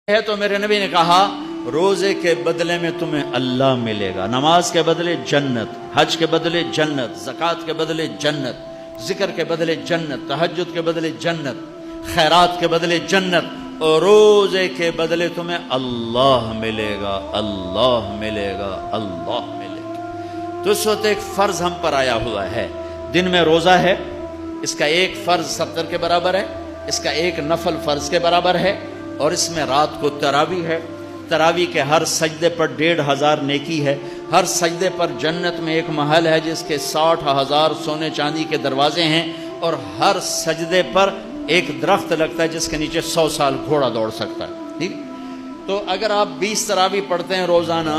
ہے تو میرے نبی نے کہا روزے کے بدلے میں تمہیں اللہ ملے گا، نماز کے بدلے جنت، حج کے بدلے جنت، زکوٰۃ کے بدلے جنت، ذکر کے بدلے جنت، تہجد کے بدلے جنت، خیرات کے بدلے جنت، اور روزے کے بدلے تمہیں اللہ ملے گا، اللہ ملے گا، اللہ ملے گا۔ تو اس وقت ایک فرض ہم پر آیا ہوا ہے، دن میں روزہ ہے، اس کا ایک فرض 70 کے برابر ہے، اس کا ایک نفل فرض کے برابر ہے، اور اس میں رات کو تراویح ہے، تراویح کے ہر سجدے پر 1500 نیکی ہے، ہر سجدے پر جنت میں ایک محل ہے جس کے 60,000 سونے چاندی کے دروازے ہیں، اور ہر سجدے پر ایک درخت لگتا ہے جس کے نیچے 100 سال گھوڑا دوڑ سکتا ہے، ٹھیک؟ تو اگر آپ 20 تراویح پڑھتے ہیں روزانہ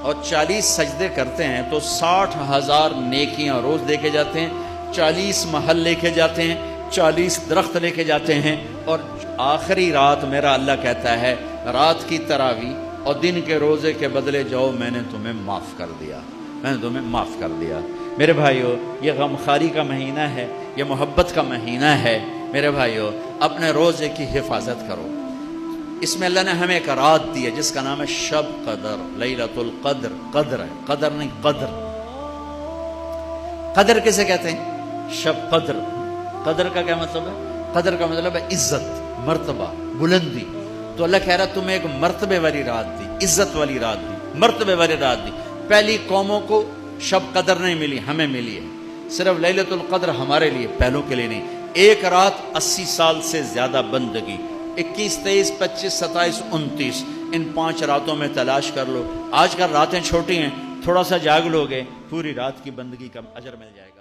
اور 40 سجدے کرتے ہیں تو 60,000 نیکیاں روز لے کے جاتے ہیں، 40 محل لے کے جاتے ہیں، 40 درخت لے کے جاتے ہیں، اور آخری رات میرا اللہ کہتا ہے رات کی تراویح اور دن کے روزے کے بدلے جاؤ، میں نے تمہیں معاف کر دیا، میں نے تمہیں معاف کر دیا۔ میرے بھائیو، یہ غمخواری کا مہینہ ہے، یہ محبت کا مہینہ ہے۔ میرے بھائیو، اپنے روزے کی حفاظت کرو۔ اس میں اللہ نے ہمیں ایک رات دی ہے جس کا نام ہے شب قدر، لیلۃ القدر، قدر ہے، قدر نہیں قدر۔ قدر کسے کہتے ہیں؟ شب قدر۔ قدر کا کیا مطلب ہے؟ قدر کا مطلب ہے عزت، مرتبہ، بلندی۔ تو اللہ کہہ رہا تمہیں ایک مرتبے والی رات دی، عزت والی رات دی، مرتبے والی رات دی۔ پہلی قوموں کو شب قدر نہیں ملی، ہمیں ملی ہے۔ صرف لیلۃ القدر ہمارے لیے، پہلوں کے لیے نہیں۔ ایک رات 80 سال سے زیادہ بندگی، 21، 23، 25، 27، 29، ان 5 راتوں میں تلاش کر لو۔ آج کل راتیں چھوٹی ہیں، تھوڑا سا جاگ لوگے، پوری رات کی بندگی کا اجر مل جائے گا۔